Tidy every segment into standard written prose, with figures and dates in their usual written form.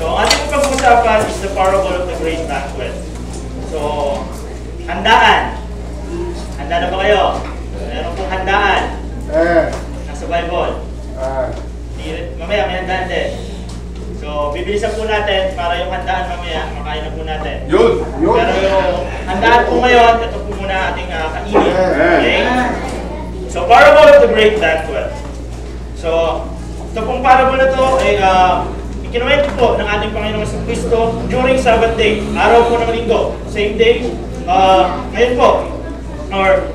So, ang ating pag-uusapan is the parable of the great banquet. So, handaan. Handa na ba kayo? Meron pong handaan. Nasa Bible. Mamaya may handaan din. So, bibilisan po natin para yung handaan mamaya, makain na po natin. Yun! Pero yung handaan po ngayon, ito po muna ating kainin. Okay? So, parable of the great banquet. So, ito pong parable na ito ay ikinuwento po ng ating Panginoong Kristo during Sabbath day. Araw po ng linggo. Same day. Ngayon po. Or,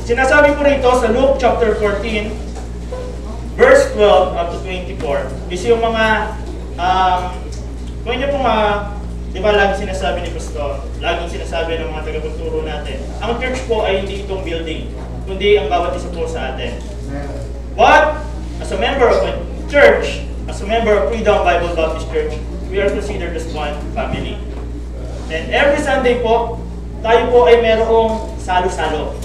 sinasabi po rito sa Luke chapter 14, verse 12 up to 24, is yung mga, kung inyo pong, di ba lagi sinasabi ni Pastor, laging sinasabi ng mga tagapagturo natin, ang church po ay hindi itong building, kundi ang bawat isa po sa atin. But, as a member of a church, as a member of Freedom Bible Baptist Church, we are considered as one family. And every Sunday po, tayo po ay merong salo-salo.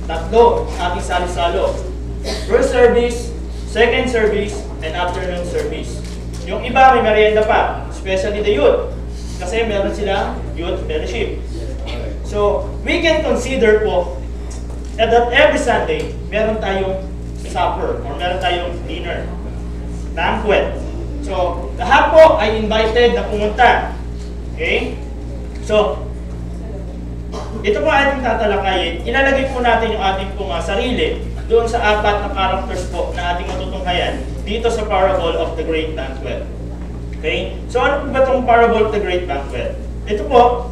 Tatlo ating salo-salo. First service, second service, and afternoon service. Yung iba may merienda pa, especially the youth. Kasi meron silang youth fellowship. So, we can consider po that every Sunday, meron tayong supper or meron tayong dinner. Banquet. So, lahat po ay invited na pumunta. Okay? So, ito po ating tatalakayin. Ilalagay po natin yung ating pong sarili doon sa apat na characters po na ating matutunghayan dito sa parable of the great banquet. Okay? So, ano po ba itong parable of the great banquet? Ito po,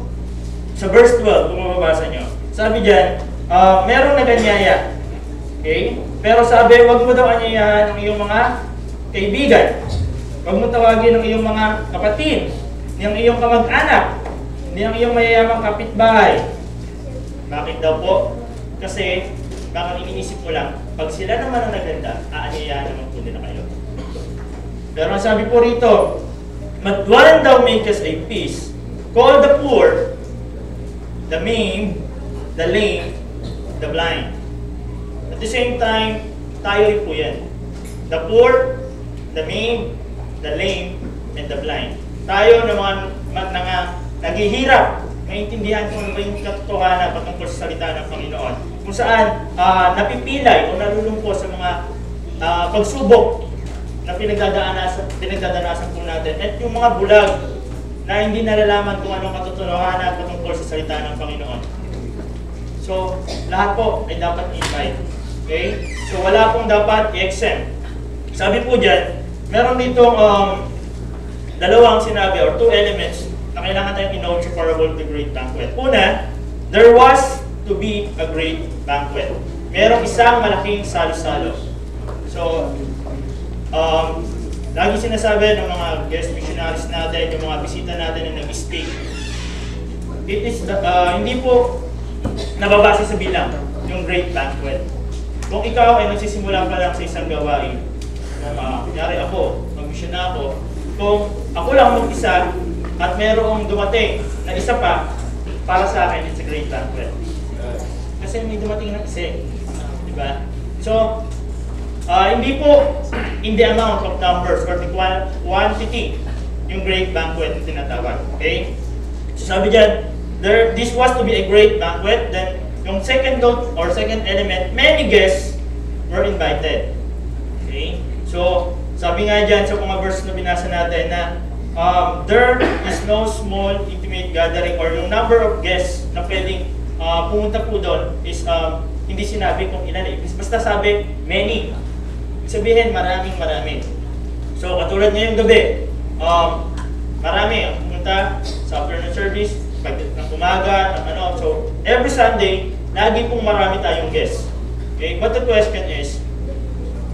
sa verse 12, kung mababasa nyo. Sabi dyan, merong naganyaya. Okay? Pero sabi, wag mo daw anyayahan ang iyong mga kaibigan. Wag mo tawagin ang iyong mga kapatid, ang iyong kamag-anak, hindi ang iyong mayayamang kapitbahay. Bakit daw po? Kasi, baka iniisip mo lang, pag sila naman ang naganda, aanyayahan naman po nila kayo. Pero ang sabi po rito, but when thou makest a feast, call the poor, the maimed, the lame, the blind. At the same time, tayo rin po yan. The poor, the maimed, the lame, and the blind. Tayo na mga naghihirap, maintindihan kung ano ba yung katotohanan patungkol sa salita ng Panginoon. Kung saan napipilay o nalulungkot sa mga pagsubok na pinagdadanasan po natin. At yung mga bulag na hindi nalalaman kung anong katotohanan patungkol sa salita ng Panginoon. So, lahat po ay dapat i-invite. Okay? So, wala pong dapat i-exempt. Sabi po dyan, meron ditong dalawang sinabi or two elements na kailangan tayong i-note sa parable of the great banquet. Una, there was to be a great banquet. Merong isang malaking salo-salo. So, lagi sinasabi ng mga guest missionaries natin, yung mga bisita natin na nag-stay, it is hindi po nababase sa bilang yung great banquet. Kung ikaw ay nagsisimula pa lang sa isang gawain, kunyari ako, mag-mission na ako, kung ako lang mag-isa at merong dumating na isa pa, para sa akin, it's a great banquet. Kasi may dumating na isa. Diba? So, hindi po in the amount of numbers or the quantity yung great banquet yung tinatawag. Okay? So, sabi dyan, this was to be a great banquet. Then, yung second note or second element, many guests were invited. Okay? So, sabi nga dyan sa mga verse na binasa natin na there is no small intimate gathering or yung number of guests na pwedeng pumunta po doon is hindi sinabi kung ilan eh. Basta sabi, many. Ibig sabihin, maraming. So, katulad ngayong gabi, marami ang pumunta sa afternoon service, pag ng umaga, ng ano. So, every Sunday, lagi pong marami tayong guests. Okay? But the question is,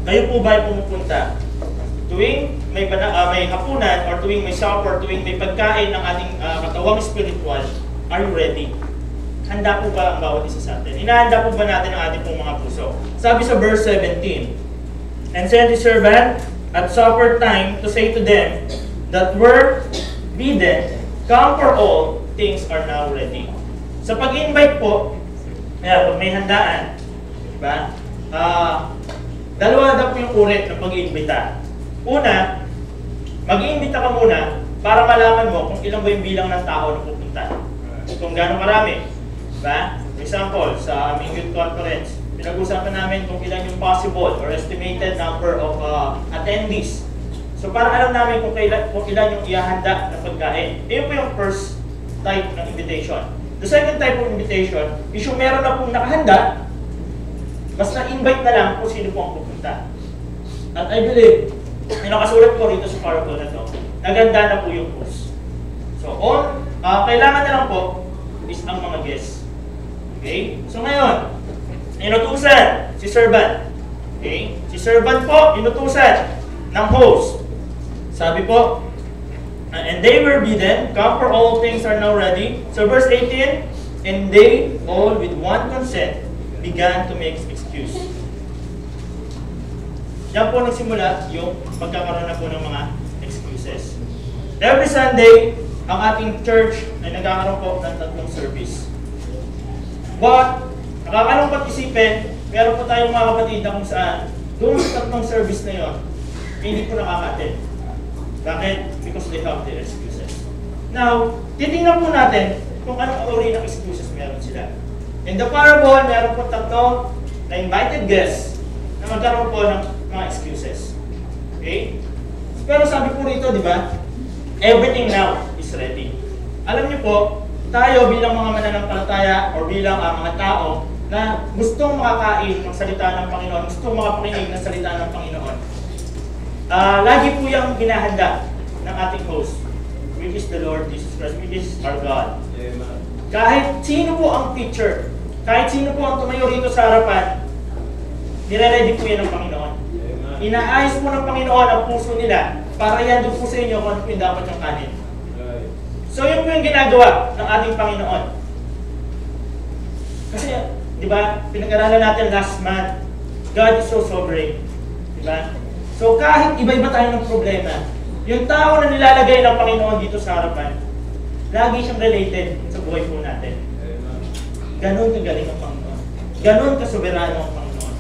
kayo po ba ay pumupunta tuwing may hapunan or tuwing may supper, tuwing may pagkain ng ating katawang spiritual, are you ready? Handa po ba ang bawat isa sa atin? Inahanda po ba natin ang ating pong mga puso? Sabi sa verse 17, and sent his servant at supper time to say to them that were bidden, come for all things are now ready. Sa pag-invite po, pag may handaan, diba? Dalawa na po yung ulit ng pag-iimbita. Una, mag-iimbita ka muna para malaman mo kung ilang ba yung bilang ng tao na pupunta. Kung gano'ng karami. Diba? For example, sa aming youth conference, pinag-usapan namin kung ilan yung possible or estimated number of attendees. So para alam namin kung ilan yung ihahanda na pagkain. Iyon po yung first type ng invitation. The second type of invitation is yung meron na pong nakahanda, basta invite na lang kung sino po ang pupunta. At I believe, yung nakasulat ko rito sa parable na to, naganda na po yung host. So kailangan na lang po is ang mga guests. Okay? So ngayon, inutusan si servant. Okay? Si servant po, inutusan ng host. Sabi po, and they were bidden, come for all things are now ready. So verse 18, and they all with one consent began to make excuse. Diyan po nagsimula yung pagkakaroon na po ng mga excuses. Every Sunday, ang ating church ay nagkakaroon po ng 3 service. But, nakakalungkot isipin, meron po tayong mga kapatid na kung saan, doon sa 3 service na yon, hindi po nakaka-attend. Bakit? Because they have their excuses. Now, titingnan po natin kung anong uri ng excuses meron sila. In the parable, meron po 3 na invited guests na magkaroon po ng mga excuses. Okay? Pero sabi po rito, di ba? Everything now is ready. Alam niyo po, tayo bilang mga mananampalataya o bilang mga tao na gustong makakain ng salita ng Panginoon, gustong makapakinig ng salita ng Panginoon, lagi po yung ginahanda ng ating host, which is the Lord Jesus Christ, which is our God. Amen. Kahit sino po ang teacher, kahit sino po ang tumayo rito sa harapan, nire-ready po yan ng Panginoon. Amen. Inaayos po ng Panginoon ang puso nila para yan doon po sa inyo kung ano po yung dapat yung kanin. Right. So yun po yung ginagawa ng ating Panginoon. Kasi, di ba, pinag-aralan natin last month, God is so sovereign. Di ba? So kahit iba-iba tayo ng problema, yung tao na nilalagay ng Panginoon dito sa harapan, lagi siyang related sa buhay po natin. Ganon kagaling ang Panginoon. Ganon kasoberano ang Panginoon.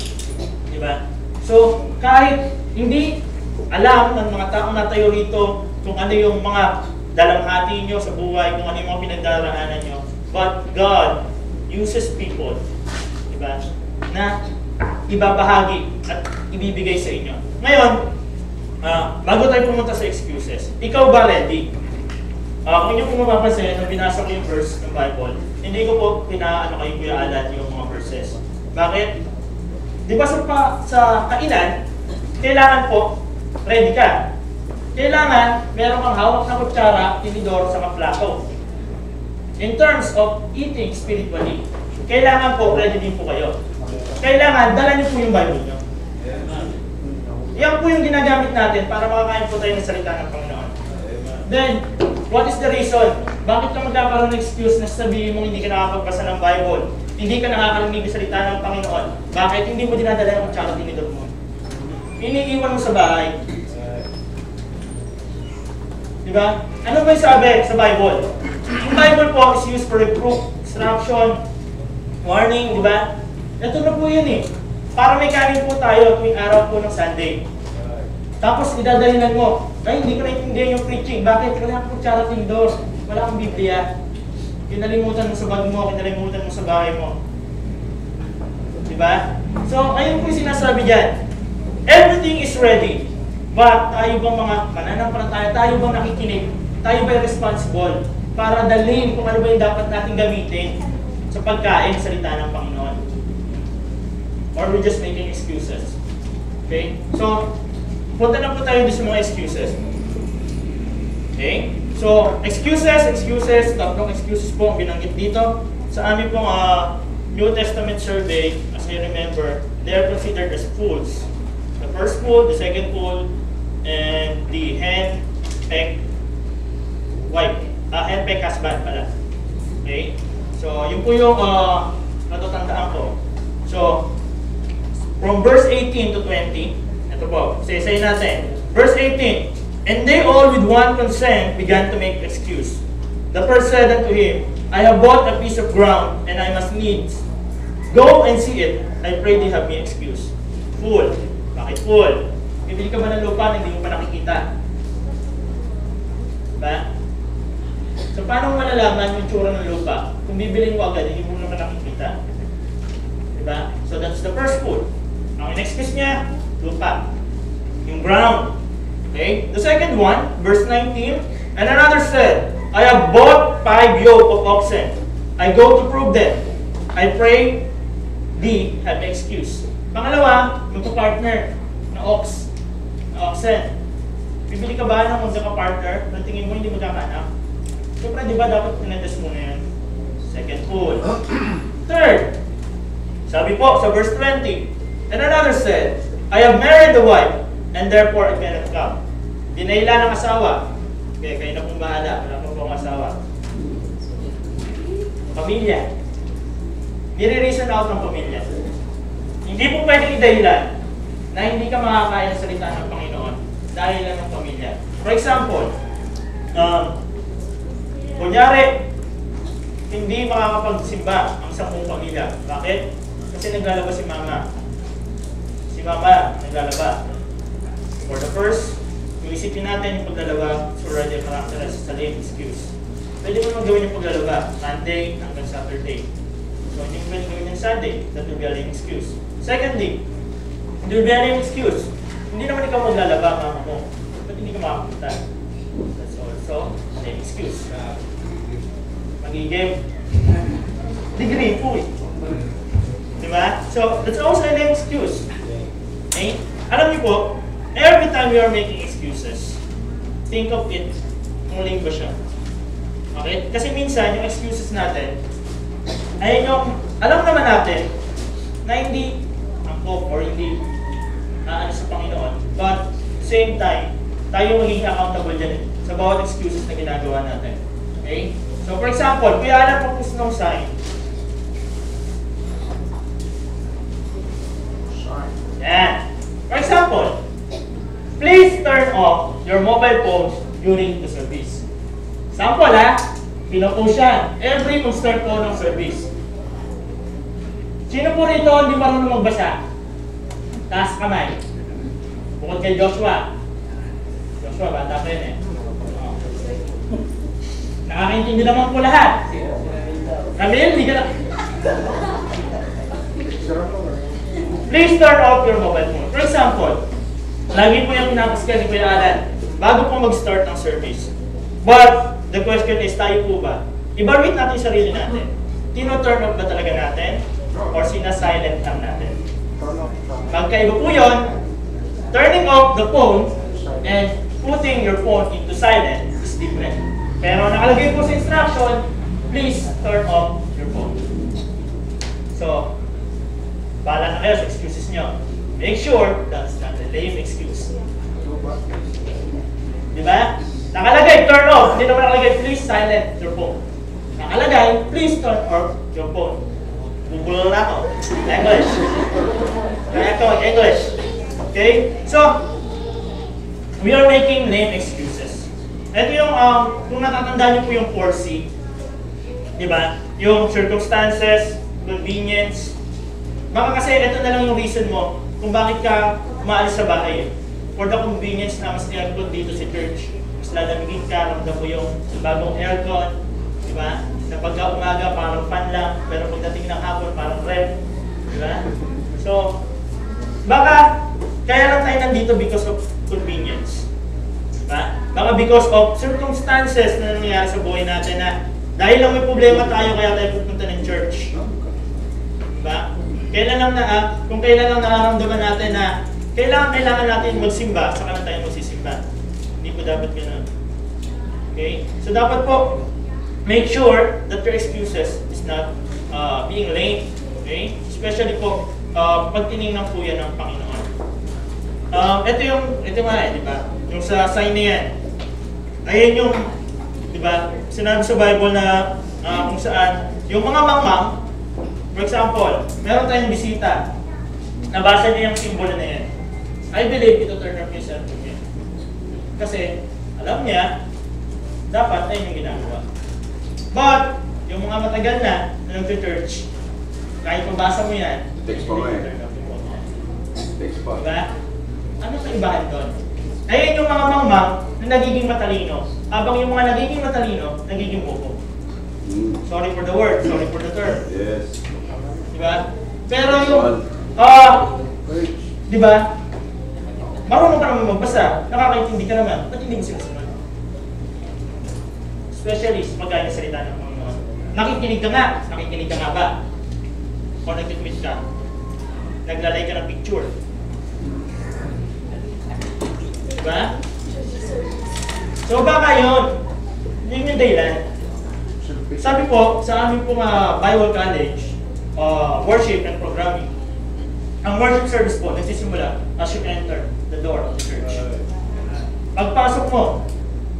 Diba? So kahit hindi alam ng mga taong natayo rito kung ano yung mga dalamhati nyo sa buhay, kung ano yung mga pinagdaraanan nyo, but God uses people, diba, na ibabahagi at ibibigay sa inyo. Ngayon, bago tayo pumunta sa excuses, ikaw ba ready? Kung inyo po mapapansin, nung binasa ko yung verse ng Bible, hindi ko po pinaano kayo Kuya Alan yung mga verses. Bakit? Di ba sa kainan, kailangan po ready ka. Kailangan meron kang hawak na kutsara, tinidor, sa plato. In terms of eating spiritually, kailangan po ready din po kayo. Kailangan dala niyo po yung Bible niyo. Yan po yung ginagamit natin para makakain po tayo ng salita ng Panginoon. Then, what is the reason? Bakit ka magkakaroon ng excuse na sabihin mo hindi ka nakakapagbasa ng Bible? Hindi ka nakakarinig ng salita ng Panginoon? Bakit hindi mo dinadala yung kutsara tinidor mo? Iniiwan mo sa bahay. Diba? Ano ba yung sabi sa Bible? Yung Bible po is used for reproof, instruction, warning, diba? Ito na po yun eh. Para may kanin po tayo tuwing araw po ng Sunday. Tapos idadahilan mo, ay hindi ko naintindihan yung preaching. Bakit? Wala kang kutsara tinidor. Wala kang Biblia. Kinalimutan mo sa bag mo, kinalimutan mo sa bahay mo. Diba? So, ayun po yung sinasabi dyan. Everything is ready. But tayo bang mga mananampalataya, tayo bang nakikinig? Tayo ba responsible para dalhin kung ano ba yung dapat natin gamitin sa pagkain, salita ng Panginoon? Or we're just making excuses. Okay? So, punta na po tayo sa mga excuses. Okay? So, excuses, tatlong excuses po ang binanggit dito. Sa amin pong New Testament survey, as you remember, they are considered as fools. The first fool, the second fool, and the hen-peck wife. Hen-peck husband pala. Okay? So, yun po yung natatandaan ko. So, from verse 18 to 20, ito po, say natin. Verse 18, and they all with one consent began to make excuse. The first said unto him, I have bought a piece of ground, and I must needs go and see it. I pray thee have me excuse. Fool. Bakit fool? Bibili ka ba ng lupa na hindi mo pa nakikita? Diba? So, paano mo malalaman yung tsura ng lupa? Kung bibilin mo agad, hindi mo naman nakikita. Diba? So, that's the first food. Ang excuse niya, lupa. Yung ground. Okay? The second one, verse 19, and another said, I have bought 5 yoke of oxen. I go to prove them. I pray thee have excuse. Pangalawa, magka-partner na oxen. Bibili ka ba ng magka-partner? Kung tingin mo hindi magkakanak? Siyempre, di ba dapat tinetest mo na yan? Second food. Third, sabi po sa verse 20, and another said, I have married the wife, and therefore I cannot come. Dinahila ng asawa. Okay, kayo na pong bahala. Wala po pong asawa. Pamilya. Nire-reason out ng pamilya. Hindi po pwedeng idahilan na hindi ka makakaya sa salita ng Panginoon dahil lang ng pamilya. For example, kunyari, hindi makakapagsimba ang 10 pamilya. Bakit? Kasi naglalaba si mama. Si mama naglalaba. For the first, yung isipin natin yung paglalaba, so already characterized sa lame excuse. Pwede mo gawin yung paglalaba, Monday hanggang Saturday. So, hindi mo pwede gawin yung Sunday. That will be a lame excuse. Secondly, it will be a lame excuse. Hindi naman ikaw maglalaba, mama mo. Ba't hindi ka makapunta? That's also a lame excuse. Magiging degree po eh. Diba? So, that's also a lame excuse. Okay? Alam niyo po, every time we are making excuses, think of it kung lame ba siya. Okay? Kasi minsan, yung excuses natin, ay yung, alam naman natin, na hindi angkop or hindi ano sa Panginoon. But, same time, tayo magiging accountable dyan sa bawat excuses na ginagawa natin. Okay? So, for example, kuya alam po ng sign. Yan. For example, please turn off your mobile phones during the service. Sample ha, pinopost yan. Every mag-start po ng service. Sino po rito hindi marunong magbasa? Taas kamay. Bukod kay Joshua. Joshua, bata pa yun eh. Nakakaintindi naman po lahat. Ramil, hindi ka na. Please turn off your mobile phone. For example, lagi po yung pinapaskan ni Kuya Alan bago po mag-start ng service. But, the question is, tayo po ba? I-evaluate natin yung sarili natin. Tino-turn off ba talaga natin? Or sina-silent lang natin? Magkaiba po yun, turning off the phone and putting your phone into silent is different. Pero nakalagay po sa instruction, please turn off your phone. So, bahala na kayo sa excuses nyo. Make sure that's not a lame excuse. Diba? Nakalagay, turn off. Hindi naman nakalagay, please silent your phone. Nakalagay, please turn off your phone. Google na ako. English. Kaya ito, English. Okay? So, we are making lame excuses. Ito yung, kung natatandaan niyo po yung 4C, diba? Yung circumstances, convenience. Baka kasi ito na lang yung reason mo kung bakit ka umaalis sa bahay. For the convenience na mas aircon dito sa church. Mas lalamigin ka, ramdam mo yung bagong aircon. Diba? Na pagka umaga parang fan lang, pero pagdating ng hapon parang ref. Diba? So, baka kaya lang tayo nandito because of convenience. Diba? Baka because of circumstances na nangyayari sa buhay natin na dahil lang may problema tayo kaya tayo pupunta ng church. Diba? Kailan lang kung kailan lang nararamdaman natin na kailangan natin magsimba, saka na tayo magsisimba. Hindi po dapat gano'n. Okay? So dapat po, make sure that your excuses is not being lame. Okay? Especially po, pag tinignan po yan ng Panginoon. Ito nga eh, di ba? Yung sa sign na yan. Ayan yung, di ba? Sinabi sa Bible na kung saan, yung mga mangmang, for example, meron tayong bisita. Nabasa niya yung symbol na yan. I believe ito turn off yung cellphone niya. Kasi, alam niya, dapat ayun yung ginagawa. But, yung mga matagal na nag-church, kahit mabasa mo yan, text pa nga eh. Text pa. Diba? Anong kaibahan doon? Ayun yung mga mangmang na nagiging matalino. Habang yung mga nagiging matalino, nagiging bobo. Sorry for the word, sorry for the term. Yes. Diba? Pero yung, diba? Marunong ka naman magbasa, nakakaintindi ka naman, ba't hindi mo sinusunod? Specialist, magkaya salita ng Panginoon. Nakikinig ka nga ba? O nag-tweet ka? Naglalay ka ng picture? Diba? So baka yun yung dahilan. Sabi po, sa aming pong Bible College, worship and programming, ang worship service po, nagsisimula as you enter the door of the church. Pagpasok mo,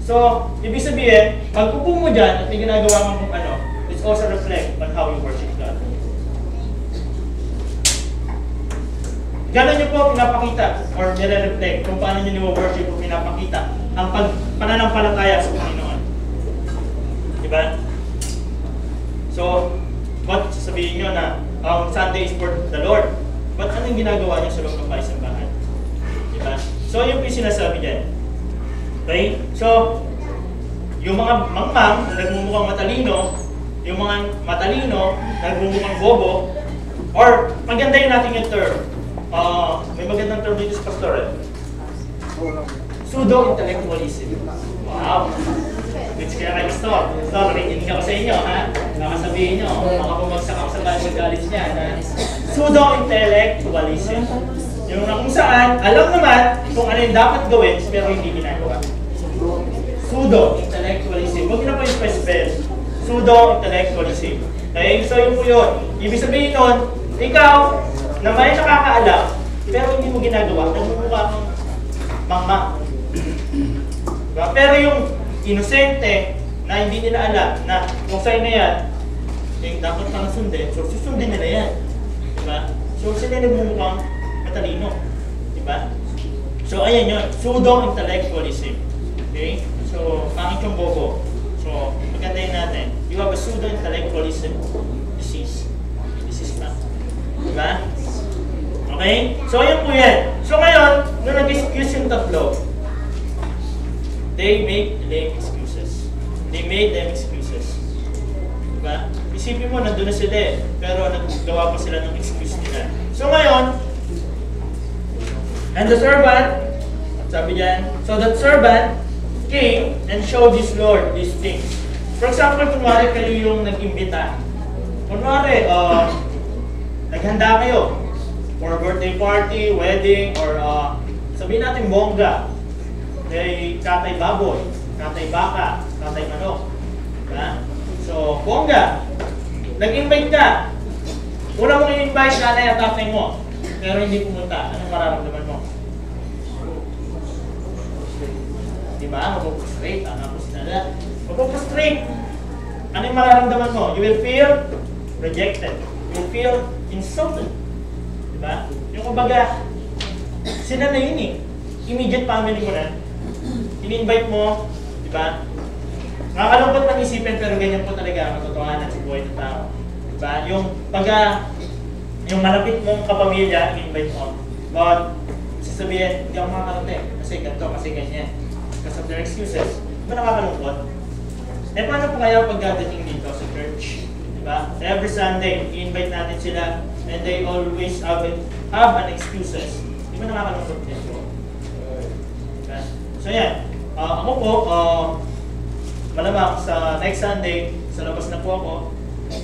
so, ibig sabihin, pag-upo mo dyan at may ginagawa mo kung ano, it's also reflect on how you worship God. Gano'n nyo po pinapakita or nire-reflect kung paano nyo nyo-worship o pinapakita ang pananampalataya sa Panginoon. Diba? So, what sasabihin nyo na Sunday is for the Lord? But anong ginagawa nyo sa loob ng paisambahan? Diba? So, yung sinasabi dyan. Okay? So, yung mga mangmang na nagmumukhang matalino, yung mga matalino na nagmumukhang bobo, or magandahin natin yung term. May magandang term dito sa pastor eh. Pseudo-intellectualism. Wow! Which kaya kayo gusto. Sorry, hindi ako sa inyo, ha? Nakasabihin nyo, mga bumagsak ako sa Bible College niya, na pseudo-intellectualism. Yung na kung saan, alam naman kung ano yung dapat gawin, pero hindi ginagawa. Pseudo-intellectualism. Huwag na po yung specify. Pseudo-intellectualism. Okay? So yun po yun. Ibig sabihin nun, ikaw, na may nakakaalam, pero hindi mo ginagawa, nagmumukha kang mangmang. Diba? Pero yung inosente na hindi nila alam na kung sa'yo na yan, yung dapat kang sundin, so susundin nila yan. Diba? So sila nagmumukhang matalino. Diba? So ayan yun, pseudo-intellectualism. Okay? So, pangit yung bobo. So, magandahin natin. You have a pseudo-intellectualism disease. Disease na. Diba? Okay? So, ayun po yan. So, ngayon, nung nag-excuse yung tatlo, they make lame excuses. They made them excuses. Diba? Isipin mo, nandun na sila eh. Pero naggawa pa sila ng excuse nila. So, ngayon, and the servant, sabi dyan, so that servant came and showed his Lord these things. For example, kunwari kayo yung nag-imbita. Kunwari, naghanda kayo for birthday party, wedding, or sabihin natin bongga. Kay Tatay Baboy, Tatay Baka, Tatay Manok. Diba? So, bongga. Nag-invite ka. Una mong i-invite nanay at tatay mo, pero hindi pumunta. Anong mararamdaman mo? Diba? Mapupustrate. Mapupustrate. Ano yung mararamdaman mo? You will feel rejected. You will feel insulted. Diba? Yung kumbaga, sila na yun eh. Immediate family mo na. In-invite mo, diba? Nakakalungkot man isipin, pero ganyan po talaga ang katotohanan sa buhay ng tao. Diba? Yung pagka, yung malapit mong kapamilya, in-invite mo. But, sasabihin, hindi ako makakarating. Kasi ganito, kasi ganyan. Because of their excuses. Diba nakakalungkot? Eh, paano po kaya pagdating dito sa church? Diba? Every Sunday, i-invite natin sila and they always have an excuses. Diba nakakalungkot din po? Diba? So yan. Ako po, malamang sa next Sunday, sa labas na po ako.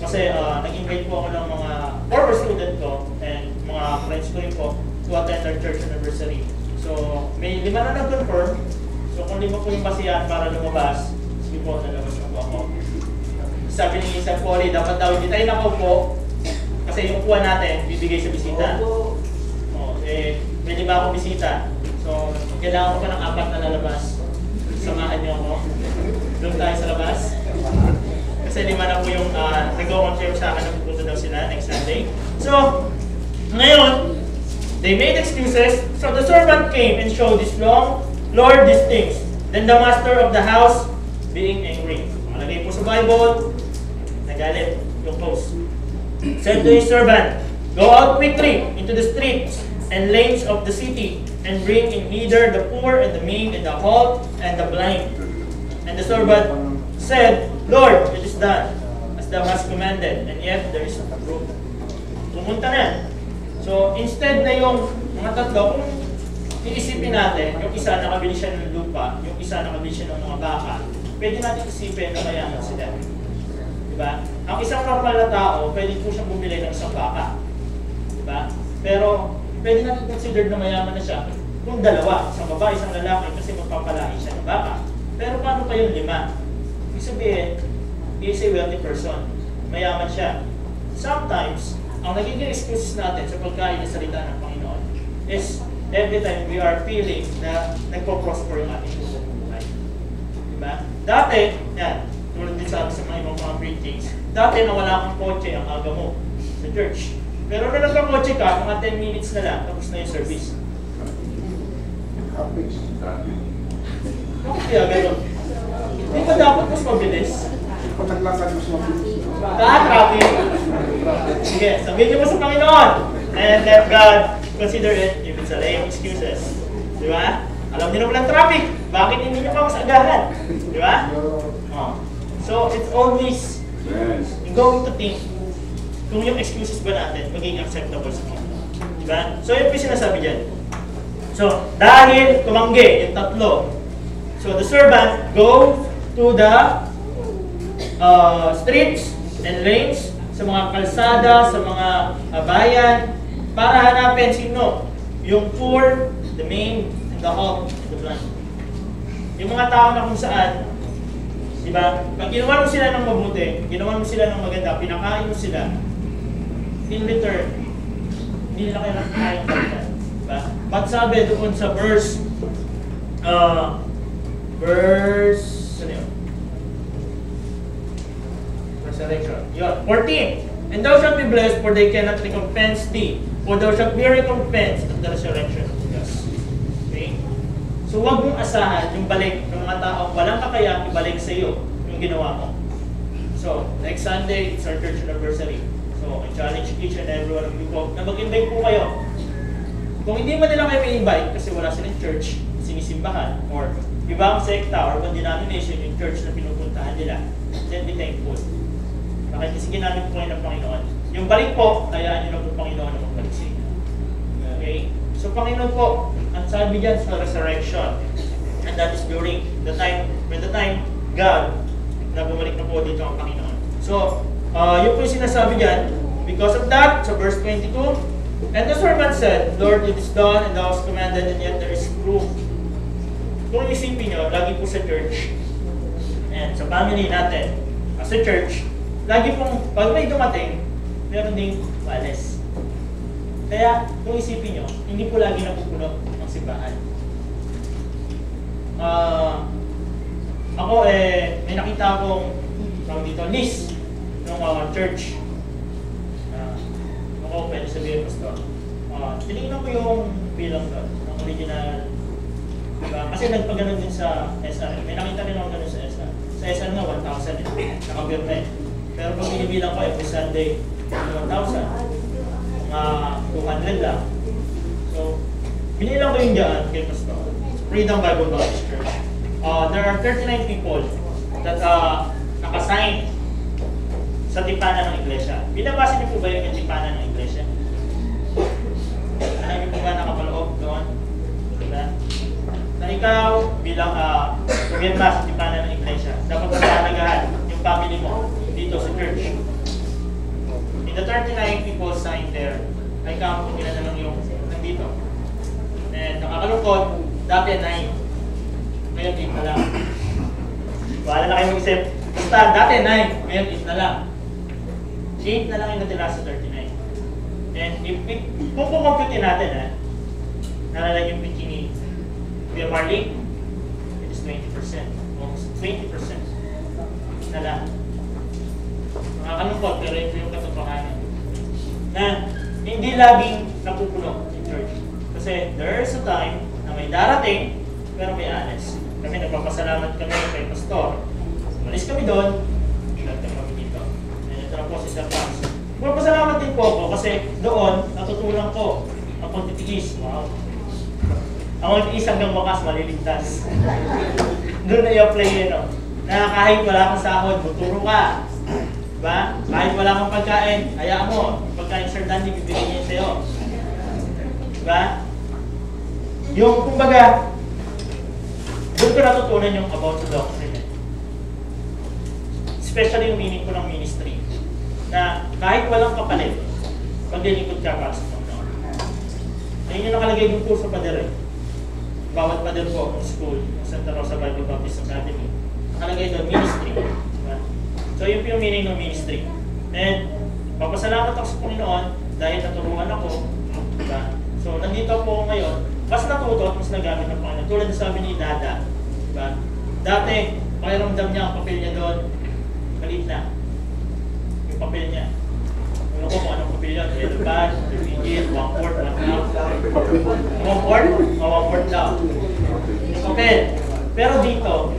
Kasi nag-invite po ako ng mga former student ko and mga friends ko rin po to attend our church anniversary. So, may 5 na nag-confirm. So, kung 5 po yung basihan para lumabas, sige po, nalabas na po ako. Sabi ni Sir Polly, dapat daw hindi tayo nakaupo kasi yung kuha natin, bibigay sa bisita. May 5 akong bisita. So, kailangan ko pa ng 4 na lalabas. Samahan niyo ako. Doon tayo sa labas. Kasi 5 na po yung nag-confirm sa akin na pupunta daw sila next Sunday. So, ngayon, they made excuses. So the servant came and showed his Lord these things. Then the master of the house, being angry. Malagay po sa Bible, nagalit yung host. Said to his servant, go out quickly into the streets and lanes of the city and bring in hither the poor and the maimed and the halt and the blind. And the servant said, Lord, it is done, as thou hast commanded, and yet there is no room. Pumunta na yan. So, instead na yung mga tatlo, kung iisipin natin, yung isa nakabili siya ng lupa, yung isa nakabili siya ng mga baka, pwede natin isipin na mayaman sila. Diba? Ang isang normal na tao, pwede po siyang bumili ng isang baka. Diba? Pero, pwede natin consider na mayaman na siya kung dalawa, isang babae, isang lalaki, kasi magpapalain siya ng baka. Pero paano pa yung 5? Ibig sabihin, he is a wealthy person. Mayaman siya. Sometimes, ang nagiging excuses natin sa pagkain ng salita ng Panginoon is every time we are feeling na nagpo-prosper yung ating buhay. Diba? Dati, yan, tulad din sabi sa mga ibang mga preachings, dati nawala kang kotse ang aga mo sa church. Pero na nagka-kotse ka, mga 10 minutes na lang, tapos na yung service. Bakit kaya gano'n? Hindi ba dapat mas mabilis? Kung naglakad mas mabilis. Traffic. Sige, sabihin niyo po sa Panginoon. And let God consider it if it's a lame excuses. Di ba? Alam niyo naman ang traffic. Bakit hindi niyo pa mas agahan? Di ba? Oh. So, it's always going to think kung yung excuses ba natin magiging acceptable sa Panginoon. Di ba? So, yun po yung sinasabi dyan. So, dahil tumanggi yung tatlo, so the servant go to the streets and lanes, sa mga kalsada, sa mga bayan, para hanapin sino? Yung poor, the maimed, and the halt, and the blind. Yung mga tao na kung saan, di ba? Pag ginawa mo sila ng mabuti, ginawa mo sila ng maganda, pinakain mo sila, in return, hindi nila kailangan kayang balikan. Diba? But sabi doon sa verse, ano yun? Resurrection. Yun, 14. And thou shalt be blessed, for they cannot recompense thee, for thou shalt be recompensed at the resurrection. Yes. Okay? So huwag mong asahan yung balik ng mga taong walang kakayang ibalik sa iyo yung ginawa mo. So, next Sunday, it's our church anniversary. So, I challenge each and every one of you po na mag-invite po kayo. Kung hindi man nila kayo may-invite kasi wala silang church, sinisimbahan, or ibang sekta or ibang denomination yung church na pinupuntahan nila, then be thankful. Nakikisige namin po kayo ng Panginoon. Yung balik po, hayaan nyo na po Panginoon na magbalik sa inyo. Okay? So, Panginoon po, ang sabi dyan sa resurrection, and that is during the time, when the time God na bumalik na po dito ang Panginoon. So, yun po yung sinasabi dyan. Because of that, sa verse 22, and the servant said, Lord, it is done, and thou hast commanded, and yet there is proof. Kung isipin nyo, lagi po sa church, and sa family natin, as a church, lagi pong, pag may dumating, meron ding walis. Kaya, kung isipin nyo, hindi po lagi napupuno ang simbahan. Ako, may nakita akong dito, list ng church. Ako, pwede sabihin, Pastor. Tinignan ko yung bilang doon, ng original. Diba? Kasi nagpaganon din sa SR. May nakita rin ako ganun sa SR. Sa SR nga, 1,000 nakabirne. Pero pag binibilang ko, every Sunday, 1,000. Mga 200 lang. So, binilang ko yung dyan kay Pastor. Freedom Bible Baptist Church. There are 39 people that nakasign sa tipanan ng iglesia. Binabasa niyo po ba yung tipanan ng iglesia? Ano yung po ba nakapaloob doon? Diba? Na ikaw bilang pumirma sa tipanan ng iglesia, dapat malalagahan yung family mo dito sa church. In the 39 people signed there, ay count kung ilan na lang yung nandito. And nakakalungkot, dati 9. Ngayon 8 na lang. Wala na kayo mag-isip. Basta dati 9, ngayon 8 na lang. 8 na lang yung natira sa 39. And kung kumpute natin, nalalag yung bikini Kuya Marley, it is 20%. Almost 20% na lang. Nakakalungkot, pero ito yung katotohanan. Na hindi laging napupuno yung church. Kasi there's a time na may darating, pero may alis. Kami nagpapasalamat kami kay Pastor. Malis kami doon, nagtang kami dito. And ito na po si Sir Franz. Magpapasalamat din po ako kasi doon natutunan ko ang pagtitiis. Wow. Ang is hanggang wakas maliligtas. Doon na i-apply yun, no? Na kahit wala kang sahod, buturo ka. Diba? Kahit wala kang pagkain, hayaan mo. Yung pagkain Sir Dandy, bibigyan niya sa'yo. Diba? Yung, kumbaga, doon ko natutunan yung about the doctrine. Especially yung meaning ko ng ministry. Na kahit walang kapalit, maglilingkod ka para sa Panginoon. Ayun yung nakalagay yung kurso pader eh. Bawat pader po ng school, ng Santa Rosa Bible Baptist Academy. Nakalagay doon, ministry. Diba? So yun yung meaning ng ministry. And papasalamat ako sa Panginoon dahil naturuan ako. Diba? So nandito po ako ngayon, mas natuto at mas nagamit ng Panginoon. Tulad na sabi ni Dada. Diba? Dati, pakiramdam niya ang papel niya doon, maliit na. Yung papel niya. Ano ko kung anong papel yun? Yellow bag, refugee, 1/4, 1/2. 1/4? O 1/4 daw. Yung papel. Pero dito,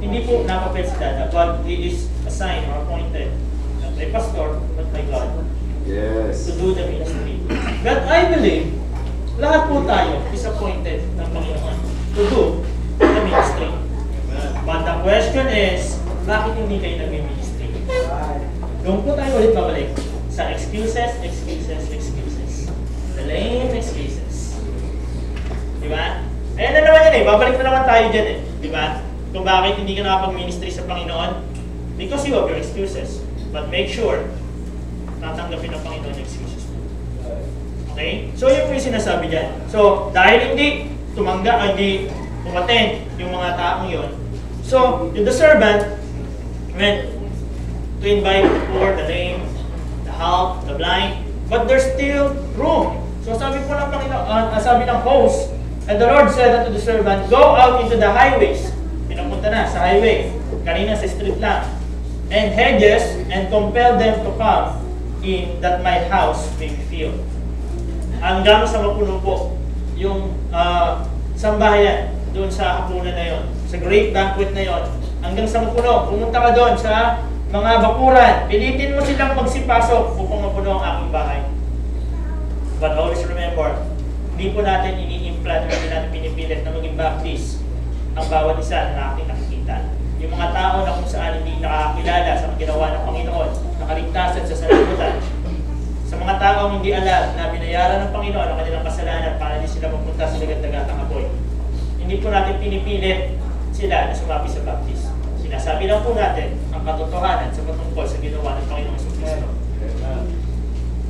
hindi po napapel si Dada, but he is assigned or appointed not by pastor, but by God. Yes. To do the ministry. But I believe, lahat po tayo is appointed ng Panginoon to do the ministry. But the question is, bakit hindi kayo nag-ministry? Doon po tayo ulit babalik sa excuses. The lame excuses. Diba? Ayan na naman yan eh. Babalik na naman tayo dyan eh. Diba? Kung bakit hindi ka nakapag-ministry sa Panginoon? Because you have your excuses. But make sure, tatanggapin ng Panginoon yung excuses mo. Okay? So yun po yung sinasabi dyan. So, dahil hindi hindi umattend yung mga taong yun, so, the servant went to invite the poor, the lame, the halt, the blind, but there's still room. So sabi po ng Panginoon, sabi ng host, and the Lord said unto the servant, go out into the highways. Pinapunta na sa highway. Kanina sa street lang. And hedges, and compel them to come in that my house may be filled. Hanggang sa mapuno po yung sambahayan doon sa hapunan na yon, sa great banquet na yon, hanggang sa mapuno. Pumunta ka doon sa mga bakuran. Pilitin mo silang magsipasok upang mapuno ang aking bahay. But always remember, hindi po natin ini-implant, hindi natin pinipilit na maging Baptist ang bawat isa na ating nakikita. Yung mga tao na kung saan hindi nakakilala sa ginawa ng Panginoon, nakaligtasan sa sanlibutan. Sa mga taong hindi alam na binayaran ng Panginoon ang kanilang kasalanan para hindi sila mapunta sa dagat-dagatang apoy. Hindi po natin pinipilit sila na sumapi sa Baptist. Sinasabi lang po natin ang katotohanan sa patungkol sa ginawa ng Panginoong Kristo.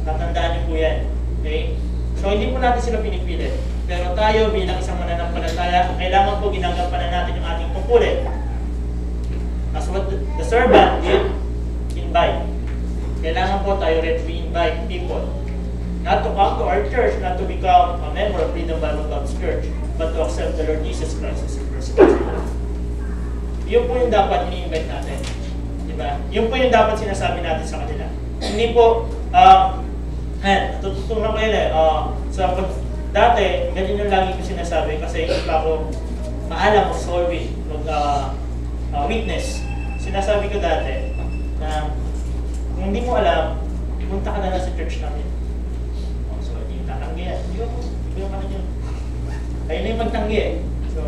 Tatandaan niyo po yan. Okay? So hindi po natin sila pinipilit. Pero tayo bilang isang mananampalataya, kailangan po ginagampanan natin yung ating tungkulin. As what the servant did, invite. Kailangan po tayo rin invite people. Not to come to our church, not to become a member of Freedom Bible Baptist Church, but to accept the Lord Jesus Christ as a personal Savior. Yun po yung dapat ini-invite natin. Diba? Yun po yung dapat sinasabi natin sa kanila. Hindi po, natututunan ko yun eh. Dati, ganyan yung lagi ko sinasabi kasi hindi pa ako maalam o solving witness. Sinasabi ko dati na kung hindi mo alam, punta ka na lang sa church namin. So, hindi yung tatanggi yan. Hindi yung ano yun. Ayun na yung magtanggi eh. So,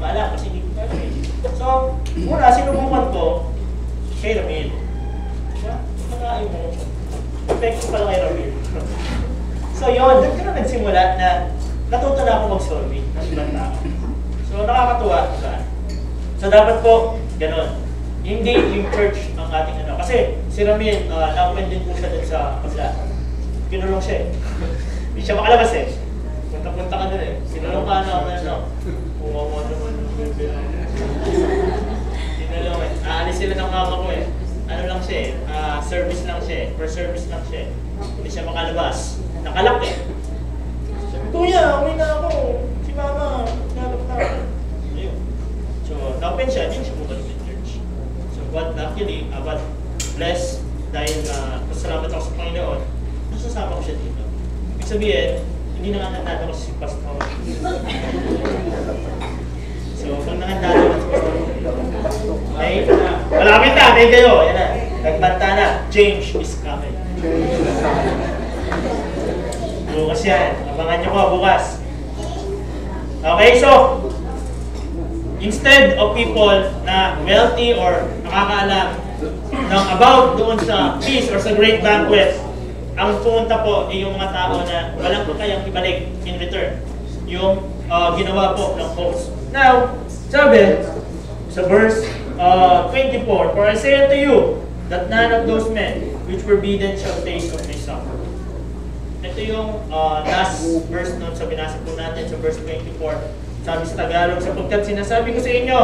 maalam kasi hindi ko alam eh. So, muna, sinubukan ko kay Ramil. Diba? Pagkakain mo, effective pala kay Ramil. So yun, doon ko na nagsimula na natuto na ako mag-solving ng ibang tao. So nakakatuwa, diba? So dapat po, ganun. Hindi yung church ang ating ano. Kasi si Ramil, na-open din po siya dun sa Pasla. Kinulong siya eh. Hindi siya makalabas eh. Punta-punta ka dun eh. Sinulong ka na ano. Umawa naman. Sinulong eh. Aalis sila ng mama ko eh. Ano lang siya eh. Service lang siya eh. Per service lang siya eh. Hindi siya makalabas. Nakalak eh. Sabi, Kuya, uwi na ako. Si Mama, nalap na ako. Ayun. So, na-open siya. Hindi siya bumalik ng church. So, what actually, but blessed dahil pasalamat ako sa Panginoon, nasasama ko siya dito. Ibig sabihin, hindi na nga nandado kasi si Pastor. So, kung nangandado na si Pastor, ay, malapit na, may kayo. Yan na. Nagbanta na. Change is coming. Bukas yan. Abangan nyo ko bukas. Okay, so, instead of people na wealthy or nakakaalam ng about doon sa feast or sa great banquet, ang pumunta po ay yung mga tao na walang kayang ibalik in return yung ginawa po ng host. Now, sabi sa verse 24, "For I say unto you, that none of those men which were bidden shall taste of my supper." Ito yung last verse nun sa binasa po natin sa verse 24. Sabi sa Tagalog, "Sapagkat sinasabi ko sa inyo,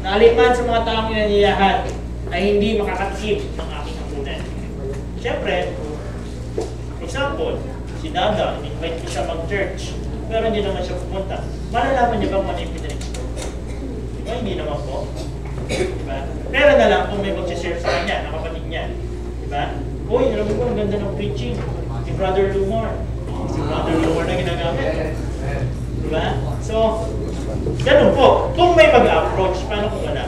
na aliman sa mga taong inaniyahan ay hindi makakatikim ng aking hapunan." Siyempre, example, si Dada, invite ko siya mag-church, pero hindi naman siya pupunta. Malalaman niya ba kung ano yung pinalik ko? Diba? Hindi naman po. Diba? Pero na lang kung may mag-share sa kanya, na kapatid niya. Diba? Uy, alam mo, ang ganda ng preaching. Si Brother Lumar. Si Brother Lumar na ginagamit. Diba? So, ganun po. Kung may mag-approach, paano kung wala?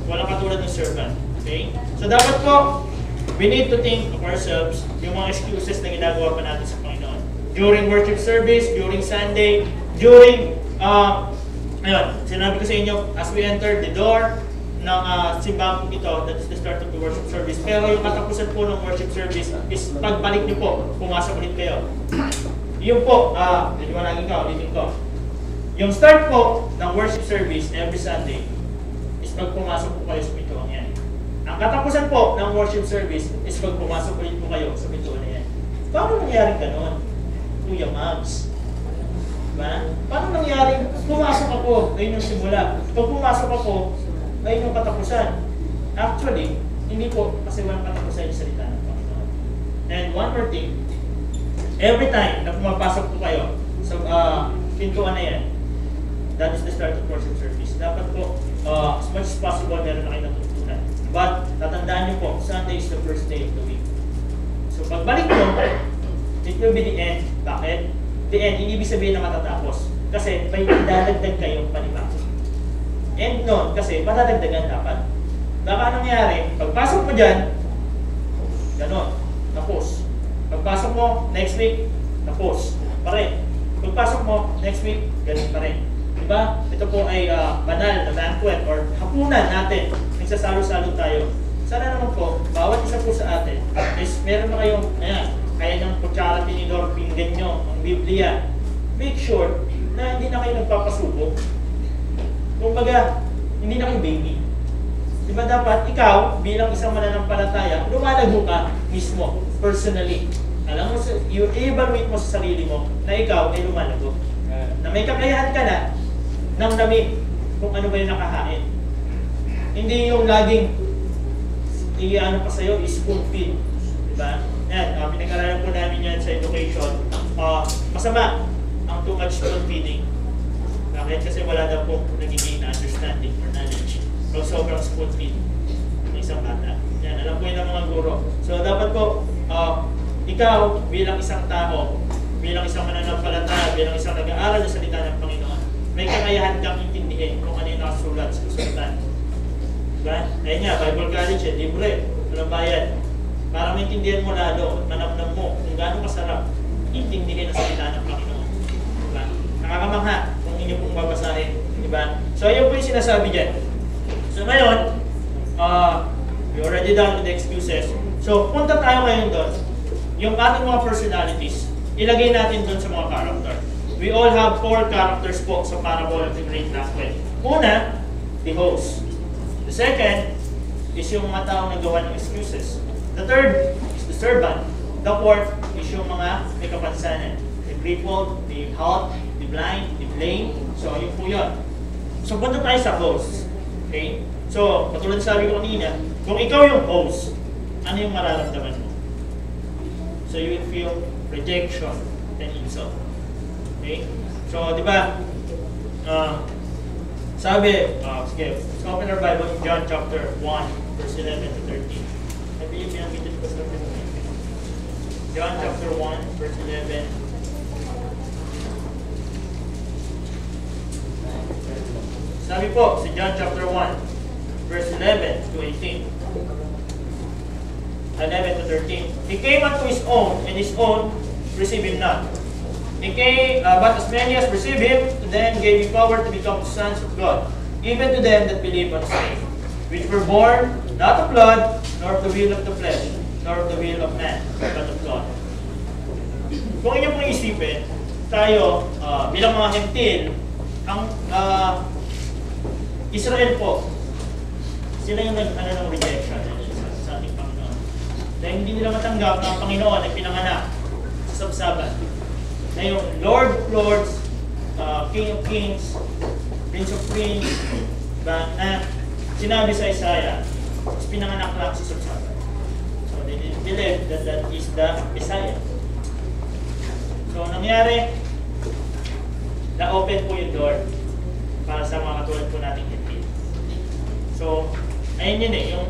Walang katulad ng servant. Okay? So, dapat po, we need to think of ourselves yung mga excuses na ginagawa pa natin sa Panginoon. During worship service, during Sunday, during, ayun, sinabi ko sa inyo, as we enter the door ng simbahan ito, that is the start of the worship service. Pero yung katapusan po ng worship service is pagbalik niyo po, pumasok ulit kayo. Yung po, hindi mo naging ka, ulitin ko. Yung start po ng worship service every Sunday is pag pumasok po kayo sa pintuan yan. Ang katapusan po ng worship service is pag pumasok ulit po kayo sa pintuan na yan. Paano nangyari ganon? Kuya Mags. Diba? Paano nangyari? Pumasok ako, ayun yung simula. Pag pumasok ako, ayun yung katapusan. Actually, hindi po kasi walang katapusan yung salita ng Panginoon. And one more thing, every time na pumapasok po kayo sa pintuan na yan, that is the start of worship service. Dapat po, as much as possible, meron na kayo natutunan. But, tatandaan niyo po, Sunday is the first day of the week. So, pagbalik mo, it will be the end. Bakit? The end, hindi ibig sabihin na matatapos. Kasi, may idadagdag kayong panibago. End nun, kasi matadagdagan dapat. Baka nangyari, pagpasok mo dyan, ganon, tapos. Pagpasok mo, next week, tapos. Pa rin. Pagpasok mo, next week, ganon pa rin. Diba? Ito po ay banal na banquet or hapunan natin. Nagsasalo-salo tayo. Sana naman po, bawat isa po sa atin is meron na kayong, kaya ng kutsara, tinidor, pinggan nyo, ang Biblia. Make sure na hindi na kayo nagpapasubo. Kumbaga, hindi na kayo baby. Diba dapat ikaw, bilang isang mananampalataya, lumalago ka mismo, personally. Alam mo, i-evaluate mo sa sarili mo na ikaw ay lumalago. Na may kakayahan ka na ng dami kung ano ba yung nakahain. Hindi yung laging i-ano pa sa'yo, spoon feed. Diba? Yan, pinag-aralan po namin yan sa education. Masama ang too much spoon feeding. Bakit? Kasi wala daw po nagiging understanding or knowledge. So, sobrang spoon feed ng isang bata. Yan, alam po yun ng mga guro. So, dapat po, ikaw bilang isang tao, bilang isang mananampalataya, bilang isang nag-aaral ng salita ng Panginoon, may kakayahan kang intindihin kung ano yung nakasulat sa kasulatan. Diba? Ayun nga, Bible College, libre, walang bayad. Para maintindihan mo lalo at manamnam mo kung gaano kasarap intindihin ang salita ng Panginoon. Diba? Nakakamangha kung inyo pong babasahin. Diba? So, ayun po yung sinasabi dyan. So, ngayon, we already done with the excuses. So, punta tayo ngayon doon. Yung ating mga personalities, ilagay natin doon sa mga character. We all have 4 characters po sa parable of the great banquet. Una, the host. The second is yung mga taong nagawa ng excuses. The third is the servant. The fourth is yung mga may kapansanan. The crippled, the halt, the blind, the lame. So, yun po yun. So, punta tayo sa host. Okay? So, katulad sabi ko kanina, kung ikaw yung host, ano yung mararamdaman mo? So, you will feel rejection and insult. Okay? So, di ba, sabi, sige, let's open our Bible in John chapter 1, verse 11 to 13. I believe yung pinag ko sa John chapter 1, verse 11. Sabi po, si John chapter 1, verse 11 to 18. 11 to 13. He came unto his own, and his own received him not. But as many as received him, to them gave he power to become sons of God, even to them that believe on his name, which were born not of blood, nor of the will of the flesh, nor of the will of man, but of God. Kung inyo pong isipin, tayo bilang mga hentil, ang Israel po, sila yung ng rejection sa ating Panginoon. Dahil hindi nila matanggap na ang Panginoon ay pinanganak sa sabsaban. Na yung Lord of Lords, King of Kings, Prince of Prince, na sinabi sa Isaiah, is pinanganak lang sa sabsaban. So they didn't believe that that is the Messiah. So nangyari, na-open po yung door para sa mga katulad po nating hentil. So, ayun yun yung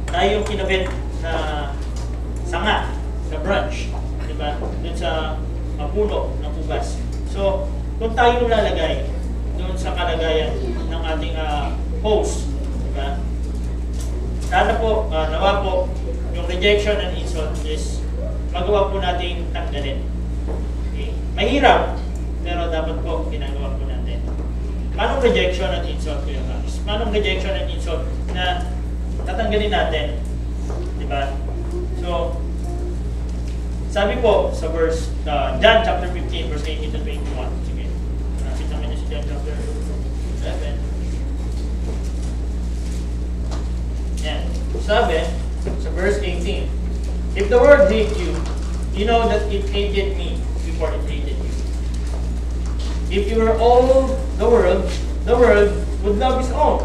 tayo yung kinabit na sanga, sa branch, di ba? Doon sa puno ng ubas. So, kung tayo yung lalagay doon sa kalagayan ng ating host, di ba? Sana po, nawa po, yung rejection and insult is magawa po natin tanggalin. Okay? Mahirap, pero dapat po ginagawa po natin. Manong rejection and insult ko yung guys? Manong rejection and insult na tatanggalin natin? Diba? So, sabi po sa verse, John chapter 15, verse 18 to 21. Sige, nakita naman niyo si John chapter 11. Yan. Sabi, sa verse 18, if the world hates you, you know that it hated me before it hated you. If you were all the world would love his own.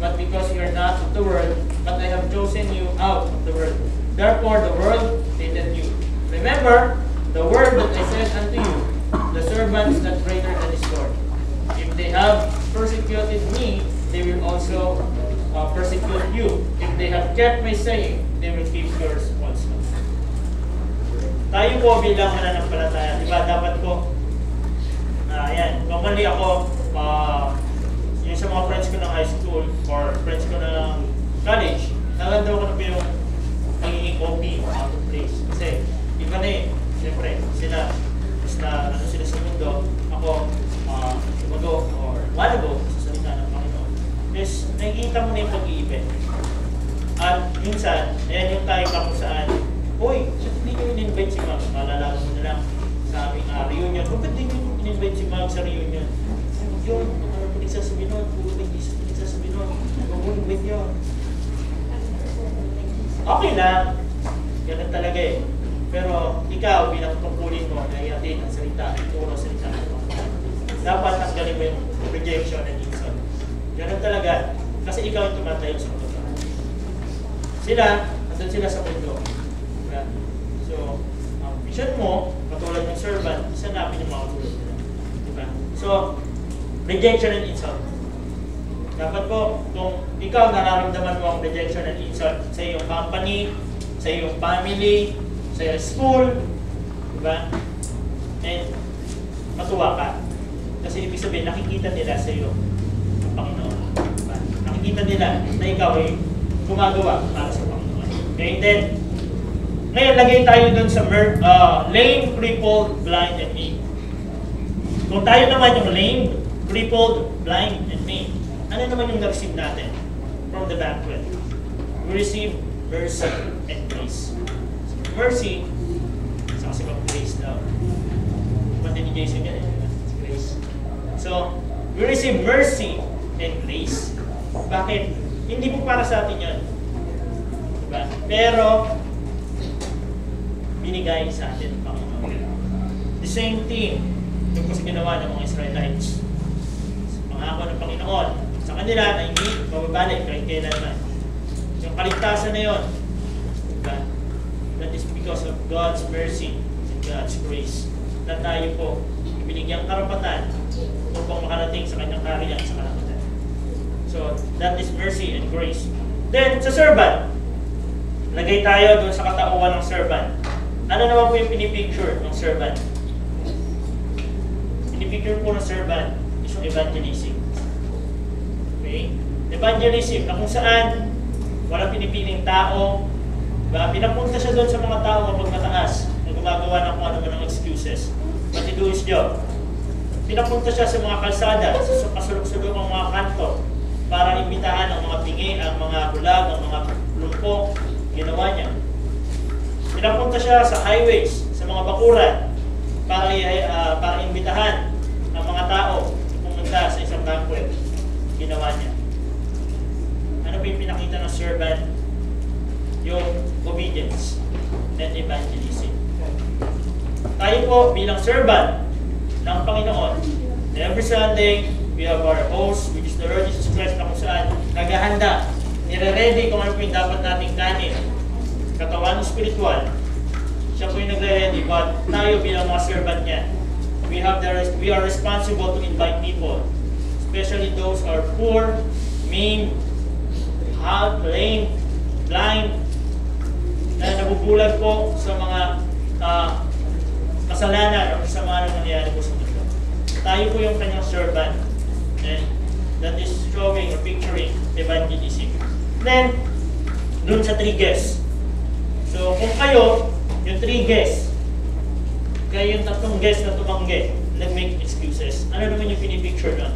But because you are not of the world, but I have chosen you out of the world, therefore the world hated you. Remember the word that I said unto you, the servants that greater than his Lord. If they have persecuted me, they will also persecute you. If they have kept my saying, they will keep yours also. Tayo po bilang mananampalataya, di ba? Dapat po, ayan, normally ako, yung sa mga friends ko ng high school or friends ko ng college, naganda ko na po yung nagiging OP, out of place. Kasi, iba na eh, siyempre, sila, basta ano sila sa mundo, ako, lumago or walago sa salita ng Panginoon. Yes, nakikita mo na yung pag-iibig. At minsan, ayan yung tayo pa kung saan, uy, so hindi nyo in-invite si Mag? Malalaman mo na lang sa aming reunion. Bakit hindi nyo in-invite si Mag sa reunion? Yun, pinagsasabi nun, pinagsasabi nun, mag-invite nyo. Okay lang, ganun talaga eh. Pero ikaw, bilang tungkulin mo, nahihatin ang salita, puro salita. Dapat tanggalin mo yung rejection and insult. Ganun talaga, kasi ikaw yung tumatayo sa mundo. Sila, nandun sila sa mundo. So, ang vision mo, katulad ng servant, sanapin yung mga tulad nila. Diba? So, rejection and insult. Dapat po, kung ikaw nararamdaman mo ang rejection and insult sa iyong company, sa iyong family, sa iyong school, diba? And matuwa ka. Kasi ibig sabihin, nakikita nila sa iyo ang Panginoon. Diba? Nakikita nila na ikaw ay gumagawa para sa Panginoon. Okay, then, ngayon, lagay tayo dun sa lame, crippled, blind, and maimed. Kung tayo naman yung lame, crippled, blind, and maimed, ano naman yung na-receive natin from the banquet? We receive mercy and grace. So, mercy, sa kasi pang grace daw. Pati ni Jason yan, grace. So, we receive mercy and grace. Bakit? Hindi po para sa atin yun. Diba? Pero, binigay sa atin ng Panginoon. The same thing yung po sa ginawa ng mga Israelites. Pangako ng Panginoon sa kanila na hindi mababalik kahit kailanman. Yung kaligtasan na yun, diba? That is because of God's mercy and God's grace. Na tayo po ibinigyang karapatan upang makarating sa kanyang kaharian sa kalapatan. So, that is mercy and grace. Then, sa servant, lagay tayo doon sa katauhan ng servant. Ano naman po yung pinipicture ng servant? Pinipicture po ng servant is yung evangelism. Okay? Evangelism na kung saan walang pinipiling tao, diba? Pinapunta siya doon sa mga tao kapag mataas, gumagawa ng kung ano man ng excuses. But he do his job. Pinapunta siya sa mga kalsada, sa kasulok-sulokang mga kanto, para imbitahan ang mga pingi, ang mga bulag, ang mga lumpok. Ginawa niya. Pinapunta siya sa highways, sa mga bakuran, para imbitahan ang mga tao pumunta sa isang banquet. Ginawa niya. Ano ba yung pinakita ng servant? Yung obedience and evangelism. Tayo po bilang servant ng Panginoon, every Sunday, we have our host, which is the Lord Jesus Christ, na kung saan naghahanda, nire-ready kung ano po yung dapat nating kanin. Katawan spiritual, siya po yung nagre-ready, but tayo bilang mga servant niya, we are responsible to invite people, especially those who are poor, maimed, halt, lame, blind, na nabubulag po sa mga kasalanan o sa mga nangyayari po sa mundo. Tayo po yung kanyang servant, and that is showing or picturing evangelism. Then, dun sa 3 guests. So, kung kayo, yung 3 guests, kayo yung 3 guests na tumanggi, nag-make excuses, ano naman yung pinipicture nun?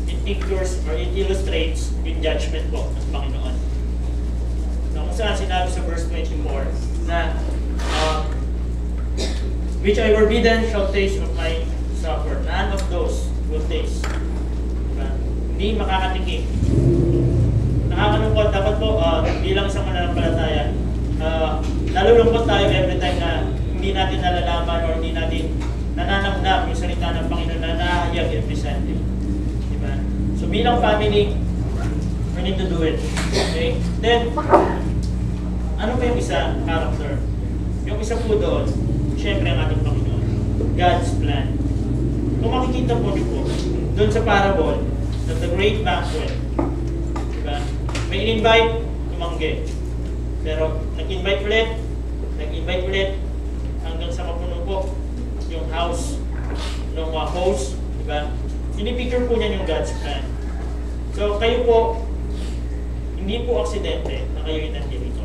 It pictures or it illustrates yung judgment po ng Panginoon. Na kung saan sinabi sa verse 24 na which I forbidden shall taste of my supper. None of those will taste. Diba? Hindi makakatikim. Nakakalungkot. Dapat po, bilang isang mananampalataya, nalulungkot tayo every time na hindi natin nalalaman or hindi natin nananamnam yung salita ng Panginoon na nahayag every Sunday. Diba? So bilang family, we need to do it. Okay? Then, ano pa yung isa? Character. Yung isa po doon, siyempre ang ating Panginoon. God's plan. Kung makikita po niyo po, doon sa parable, of the great banquet, diba? May in-invite, tumanggi. Pero nag-invite ulit, hanggang sa mapuno po yung house ng host, diba? Pinipicture po niya yung God's plan. So kayo po, hindi po aksidente na kayo yung nandito.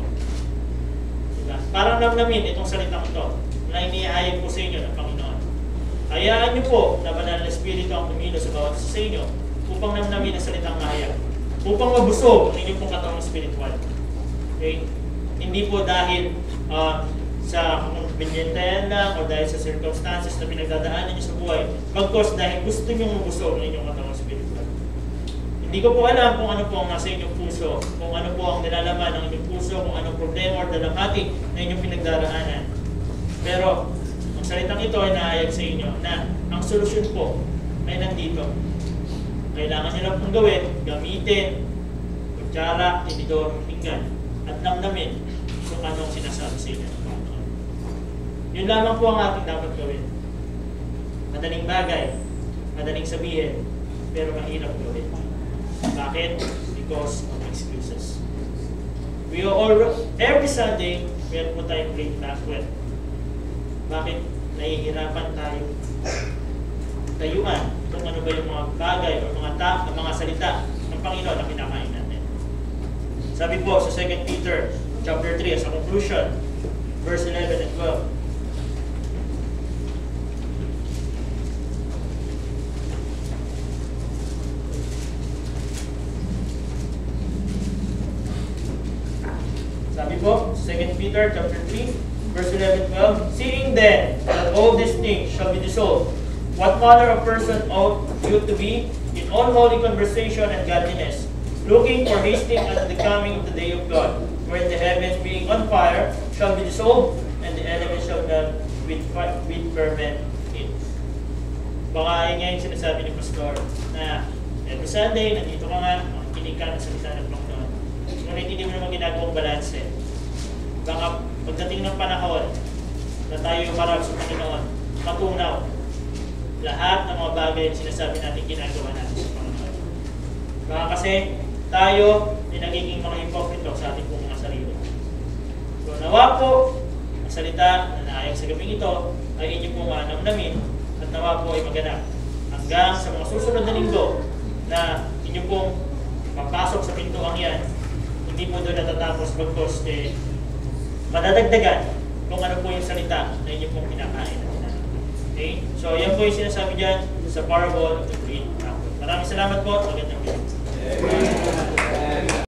Diba? Parang namnamin itong salitang ito na iniahayag po sa inyo ng Panginoon. Hayaan niyo po na banal na Espiritu ang pumilo sa bawat isa sa inyo upang namnamin ang salitang mahayag. Upang mabusog ang inyong pong katawang spiritual. Okay? Hindi po dahil sa convenientayan lang o dahil sa circumstances na pinagdadaanan niyo sa buhay, bagkos dahil gusto niyo mabusog ang inyong katawang spiritual. Hindi ko po alam kung ano po ang nasa inyong puso, kung ano po ang nilalaman ng inyong puso, kung anong problema o dalamhati na inyong pinagdaraanan. Pero, ang salitang ito ay naayag sa inyo na ang solusyon po ay nandito. Kailangan nyo lang pong gawin, gamitin, kutsara, tinidor, pinggan, at namnamin kung anong sinasabi sa inyo. Yun lamang po ang ating dapat gawin. Madaling bagay, madaling sabihin, pero mahirap gawin. Bakit? Because of excuses. Every Sunday, meron po tayong great banquet. Bakit? Nahihirapan tayo tayuan kung ano ba yung mga bagay o mga salita ng Panginoon na kinakain natin. Sabi po sa 2 Peter chapter 3 as a conclusion, verse 11 and 12. Sabi po, 2 Peter chapter 3, verse 11-12, seeing then that all these things shall be dissolved, what manner of person ought you to be in all holy conversation and godliness, looking for hasting unto the coming of the day of God, wherein the heavens being on fire shall be dissolved, and the elements shall melt with fervent heat. Baka yun nga yung sinasabi ni Pastor na every Sunday, nandito ka nga, makikinig ka ng salita ng Panginoon. Ngunit hindi mo naman ginagawang balanse. Baka pagdating ng panahon na tayo marap sa Panginoon, matunaw lahat ng mga bagay na sinasabi natin ginagawa natin sa Panginoon. Baka kasi tayo ay nagiging mga hipokrito sa ating pong mga sarili. So nawa po, ang salita na naayag sa gabing ito ay inyo pong namnamin at nawa po ay maganap hanggang sa mga susunod na linggo na inyo pong papasok sa pintuang yan. Hindi po doon natatapos bagkos madadagdagan kung ano po yung salita na inyo pong kinakain. Okay? So, yan po yung sinasabi dyan sa parable of the green apple. Maraming salamat po. Magandang gabi.